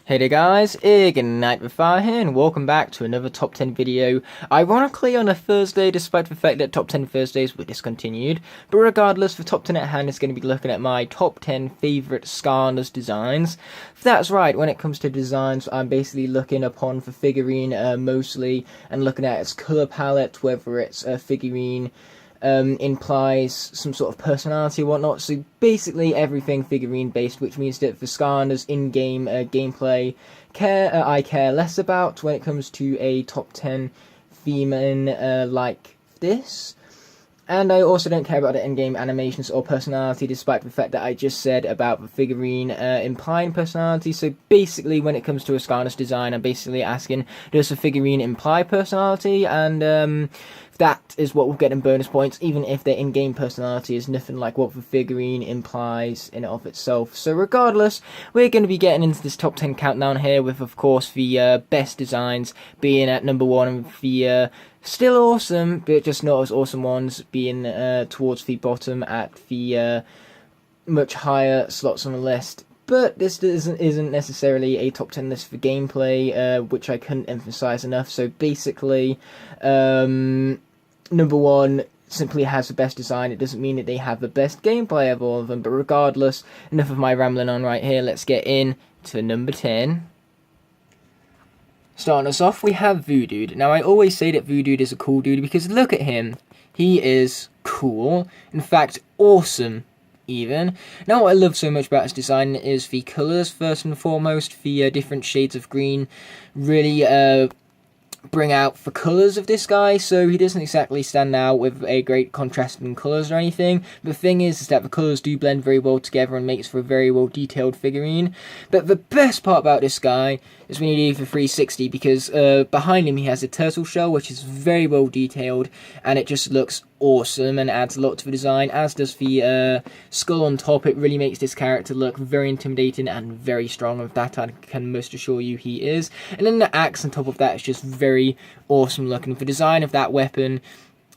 Hey there guys, Ignite the Fire here and welcome back to another top 10 video. Ironically on a Thursday, despite the fact that top 10 Thursdays were discontinued. But regardless, the top 10 at hand is going to be looking at my top 10 favourite Skylanders designs. That's right, when it comes to designs, I'm basically looking upon the figurine mostly and looking at its colour palette, whether it's a figurine implies some sort of personality or whatnot. So basically everything figurine based, which means that for Skylanders in-game gameplay I care less about when it comes to a top 10 theme in like this. And I also don't care about the in-game animations or personality, despite the fact that I just said about the figurine implying personality. So basically, when it comes to a Skylanders design, I'm basically asking, does the figurine imply personality? And that is what will get them bonus points, even if their in-game personality is nothing like what the figurine implies in and of itself. So regardless, we're going to be getting into this top 10 countdown here, with, of course, the best designs being at number 1, and the still awesome, but just not as awesome ones being towards the bottom at the much higher slots on the list. But this isn't necessarily a top 10 list for gameplay, which I couldn't emphasize enough. So basically, number 1 simply has the best design. It doesn't mean that they have the best gameplay of all of them, but regardless, enough of my rambling on right here. Let's get in to number 10. Starting us off, we have Voodoo. Now, I always say that Voodoo is a cool dude because look at him. He is cool. In fact, awesome, even. Now, what I love so much about his design is the colours, first and foremost. The different shades of green really bring out the colours of this guy, so he doesn't exactly stand out with a great contrast in colours or anything. The thing is that the colours do blend very well together and makes for a very well detailed figurine. But the best part about this guy is when you do the 360, because behind him he has a turtle shell, which is very well detailed, and it just looks awesome and adds a lot to the design, as does the skull on top. It really makes this character look very intimidating and very strong. Of that I can most assure you he is. And then the axe on top of that is just very awesome looking. The design of that weapon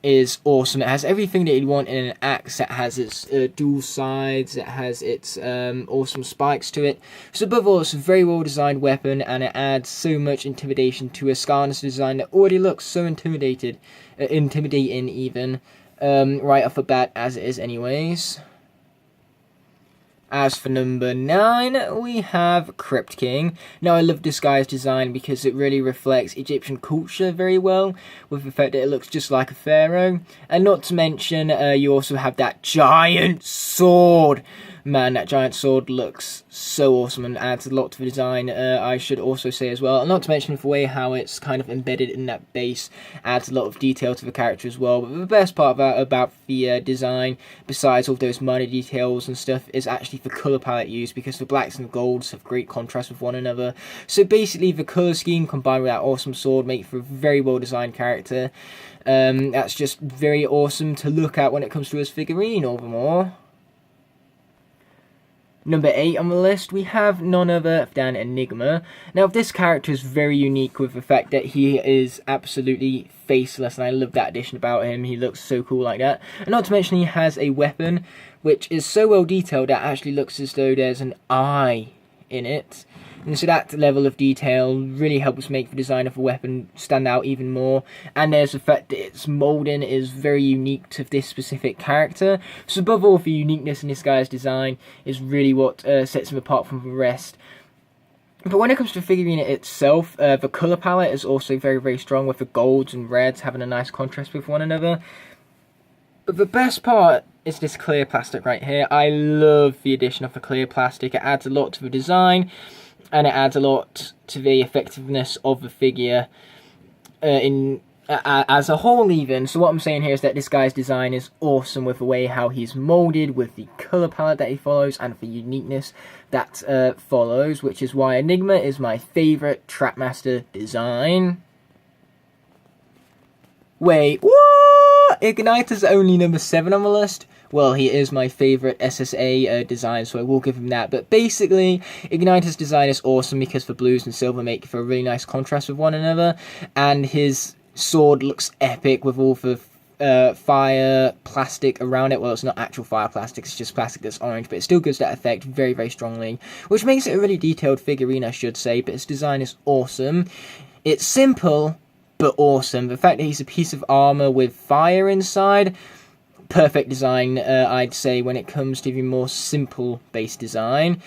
is awesome. It has everything that you'd want in an axe. It has its dual sides, it has its awesome spikes to it. So above all, it's a very well designed weapon, and it adds so much intimidation to a Skylanders design that already looks so intimidating even, right off the bat, as it is anyways. As for number 9, we have Crypt King. Now, I love this guy's design because it really reflects Egyptian culture very well, with the fact that it looks just like a pharaoh. And not to mention, you also have that giant sword. Man, that giant sword looks so awesome and adds a lot to the design, I should also say as well. And not to mention the way how it's kind of embedded in that base adds a lot of detail to the character as well. But the best part about the design, besides all those minor details and stuff, is actually the colour palette used, because the blacks and the golds have great contrast with one another. So basically, the colour scheme combined with that awesome sword make for a very well designed character. That's just very awesome to look at when it comes to his figurine all the more. Number 8 on the list, we have none other than Enigma. Now, this character is very unique with the fact that he is absolutely faceless, and I love that addition about him. He looks so cool like that. And not to mention, he has a weapon which is so well detailed that it actually looks as though there's an eye in it. And so that level of detail really helps make the design of the weapon stand out even more. And there's the fact that its moulding is very unique to this specific character. So above all, the uniqueness in this guy's design is really what sets him apart from the rest. But when it comes to the figurine itself, the colour palette is also very, very strong, with the golds and reds having a nice contrast with one another. But the best part is this clear plastic right here. I love the addition of the clear plastic. It adds a lot to the design, and it adds a lot to the effectiveness of the figure as a whole even. So what I'm saying here is that this guy's design is awesome, with the way how he's moulded, with the colour palette that he follows, and the uniqueness that follows, which is why Enigma is my favourite Trapmaster design. Wait, what? Igniter's only number 7 on the list? Well, he is my favourite SSA design, so I will give him that. But basically, Igniter's design is awesome because the blues and silver make for a really nice contrast with one another, and his sword looks epic with all the fire plastic around it. Well, it's not actual fire plastic, it's just plastic that's orange, but it still gives that effect very, very strongly, which makes it a really detailed figurine, I should say, but its design is awesome. It's simple, but awesome. The fact that he's a piece of armor with fire inside, perfect design, I'd say, when it comes to the more simple-based design.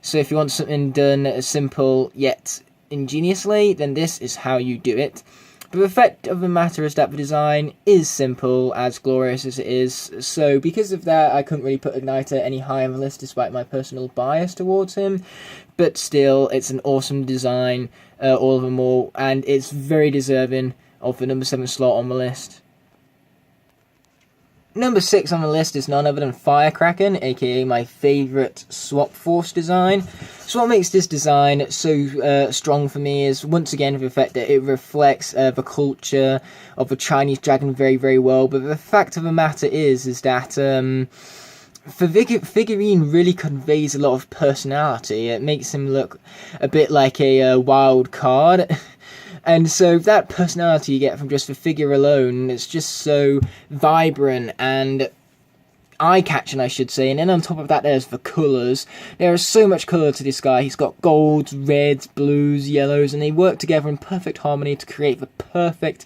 So if you want something done simple yet ingeniously, then this is how you do it. But the fact of the matter is that the design is simple, as glorious as it is, so because of that I couldn't really put Igniter any higher on the list despite my personal bias towards him, but still, it's an awesome design, all of them all, and it's very deserving of the number 7 slot on the list. Number 6 on the list is none other than Firecracken, aka my favourite Swap Force design. So what makes this design so strong for me is, once again, the fact that it reflects the culture of the Chinese dragon very, very well. But the fact of the matter is that the figurine really conveys a lot of personality. It makes him look a bit like a wild card. And so that personality you get from just the figure alone, it's just so vibrant and eye-catching, I should say. And then on top of that, there's the colours. There is so much colour to this guy. He's got golds, reds, blues, yellows, and they work together in perfect harmony to create the perfect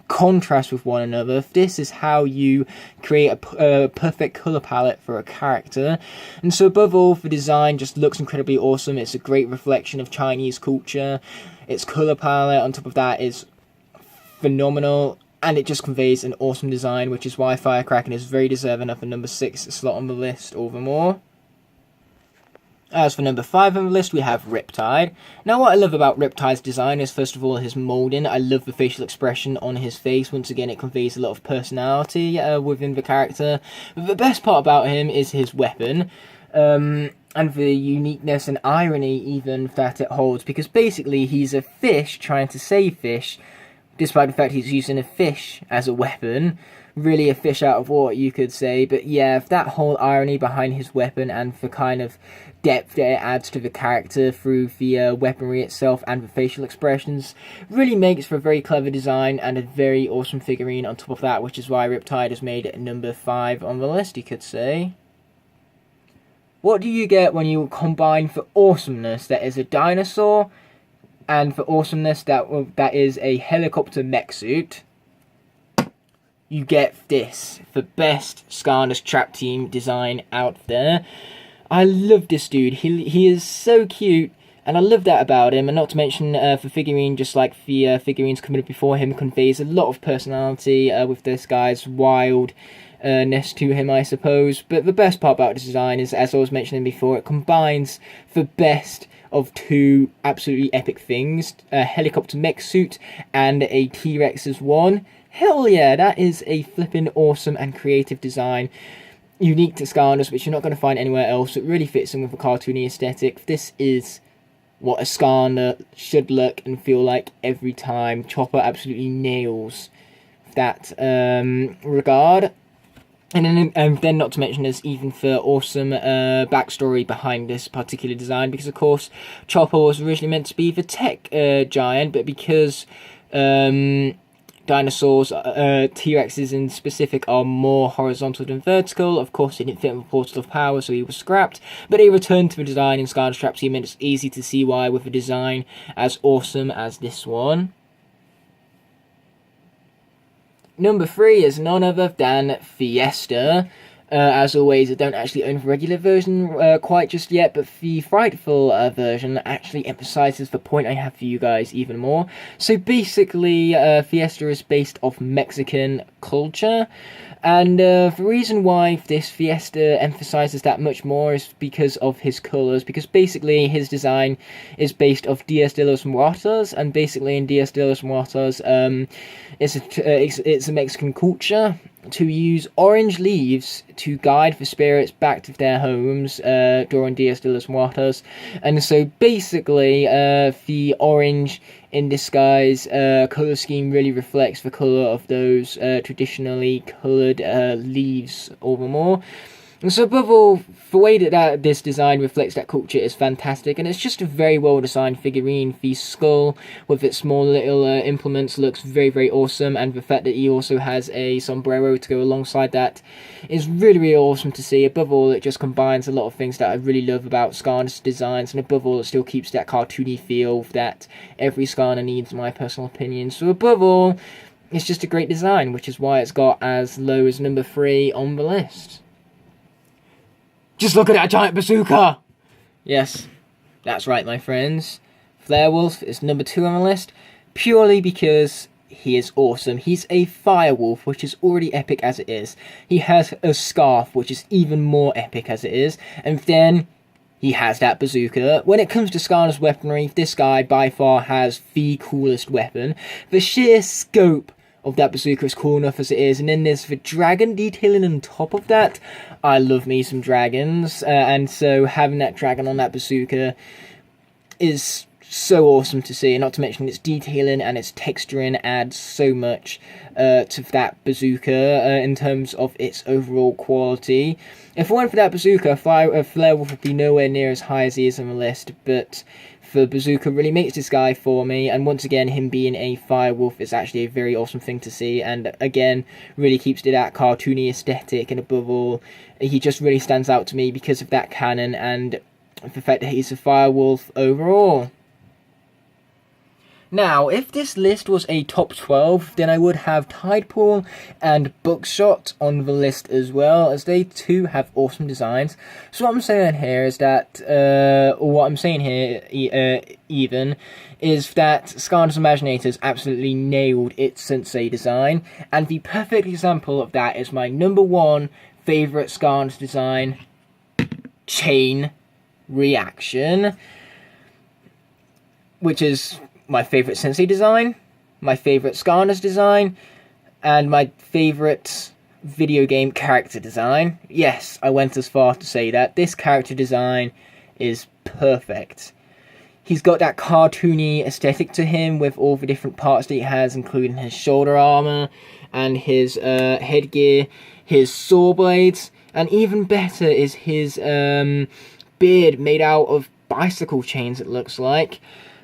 contrast with one another. This is how you create a perfect colour palette for a character. And so above all, the design just looks incredibly awesome. It's a great reflection of Chinese culture. Its colour palette on top of that is phenomenal, and it just conveys an awesome design, which is why Firecracken is very deserving of the number 6 slot on the list all the more. As for number 5 on the list, we have Riptide. Now, what I love about Riptide's design is, first of all, his moulding. I love the facial expression on his face. Once again, it conveys a lot of personality within the character. But the best part about him is his weapon. And the uniqueness and irony even that it holds, because basically he's a fish trying to save fish, despite the fact he's using a fish as a weapon. Really a fish out of water, you could say. But yeah, that whole irony behind his weapon and the kind of depth that it adds to the character through the weaponry itself and the facial expressions really makes for a very clever design and a very awesome figurine on top of that, which is why Riptide is made number 5 on the list, you could say. What do you get when you combine for awesomeness that is a dinosaur, and for awesomeness that is a helicopter mech suit? You get this, the best Skylanders trap team design out there. I love this dude. He is so cute, and I love that about him. And not to mention, the figurine, just like the figurines coming up before him, conveys a lot of personality with this guy's wild ness to him, I suppose. But the best part about this design is, as I was mentioning before, it combines the best of two absolutely epic things, a helicopter mech suit and a T-Rex as one. Hell yeah, that is a flipping awesome and creative design, unique to Skylanders, which you're not going to find anywhere else. It really fits in with a cartoony aesthetic. This is what a Skylander should look and feel like every time. Chopper absolutely nails that regard. And then not to mention there's even the awesome backstory behind this particular design, because of course Chopper was originally meant to be the tech giant, but because dinosaurs, T-Rexes in specific, are more horizontal than vertical, of course he didn't fit in the Portal of Power, so he was scrapped, but he returned to the design in Skylanders Trap Team, and it's easy to see why with a design as awesome as this one. Number 3 is none other than Fiesta. As always, I don't actually own the regular version quite just yet, but the Frightful version actually emphasises the point I have for you guys even more. So basically, Fiesta is based off Mexican culture, and the reason why this Fiesta emphasises that much more is because of his colours, because basically his design is based off Dias de los Muertos, and basically in Dias de los Muertos, it's a Mexican culture to use orange leaves to guide the spirits back to their homes during Dias de los Muertos. And so basically the orange in this guy's colour scheme really reflects the colour of those traditionally coloured leaves all the more. And so above all, the way that this design reflects that culture is fantastic, and it's just a very well designed figurine. The skull with its small little implements looks very, very awesome, and the fact that he also has a sombrero to go alongside that is really, really awesome to see. Above all, it just combines a lot of things that I really love about Skylanders designs, and above all, it still keeps that cartoony feel that every Skylander needs, in my personal opinion. So above all, it's just a great design, which is why it's got as low as number 3 on the list. Just look at that giant bazooka! Yes, that's right, my friends. Flarewolf is number 2 on the list, purely because he is awesome. He's a firewolf, which is already epic as it is. He has a scarf, which is even more epic as it is. And then he has that bazooka. When it comes to Skylanders weaponry, this guy by far has the coolest weapon. The sheer scope of that bazooka is cool enough as it is, and then there's the dragon detailing on top of that. I love me some dragons, and so having that dragon on that bazooka is so awesome to see, and not to mention its detailing and its texturing adds so much to that bazooka in terms of its overall quality. If it weren't for that bazooka, Flarewolf would be nowhere near as high as he is on the list, but the bazooka really makes this guy for me, and once again, him being a firewolf is actually a very awesome thing to see, and again, really keeps to that cartoony aesthetic, and above all, he just really stands out to me because of that canon, and the fact that he's a firewolf overall. Now, if this list was a top 12, then I would have Tidepool and Buckshot on the list as well, as they too have awesome designs. So what I'm saying here is that, even, is that Skylanders Imaginators absolutely nailed its Sensei design, and the perfect example of that is my number 1 favourite Skylanders design, Chain Reaction, which is my favourite Sensei design, my favourite Skylanders design, and my favourite video game character design. Yes, I went as far to say that. This character design is perfect. He's got that cartoony aesthetic to him with all the different parts that he has, including his shoulder armour and his headgear, his saw blades, and even better is his beard made out of bicycle chains, it looks like.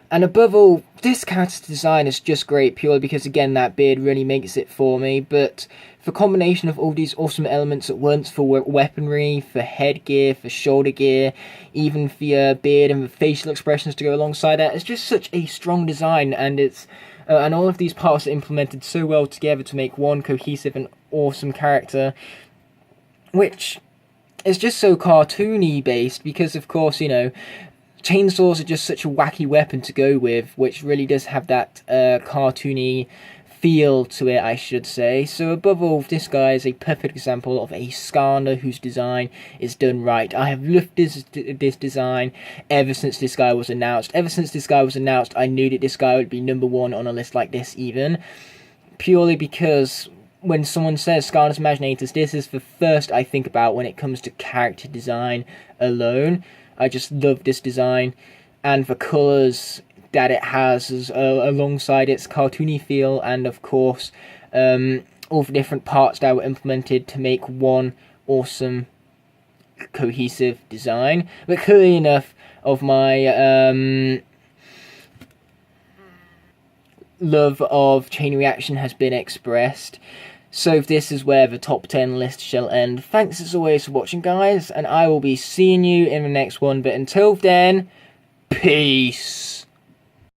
And above all, this character design is just great purely because, again, that beard really makes it for me. But the combination of all these awesome elements at once, for weaponry, for headgear, for shoulder gear, even the beard and the facial expressions to go alongside that, it's just such a strong design. And it's and all of these parts are implemented so well together to make one cohesive and awesome character, which is just so cartoony based because, of course, you know, chainsaws are just such a wacky weapon to go with, which really does have that cartoony feel to it, I should say. So above all, this guy is a perfect example of a Skylander whose design is done right. I have loved this design ever since this guy was announced. Ever since this guy was announced, I knew that this guy would be number 1 on a list like this even, purely because when someone says Skylanders Imaginators, this is the first I think about when it comes to character design alone. I just love this design, and the colours that it has alongside its cartoony feel, and of course all the different parts that were implemented to make one awesome cohesive design. But clearly enough of my love of Chain Reaction has been expressed. So this is where the top 10 list shall end. Thanks as always for watching, guys, and I will be seeing you in the next one. But until then, peace.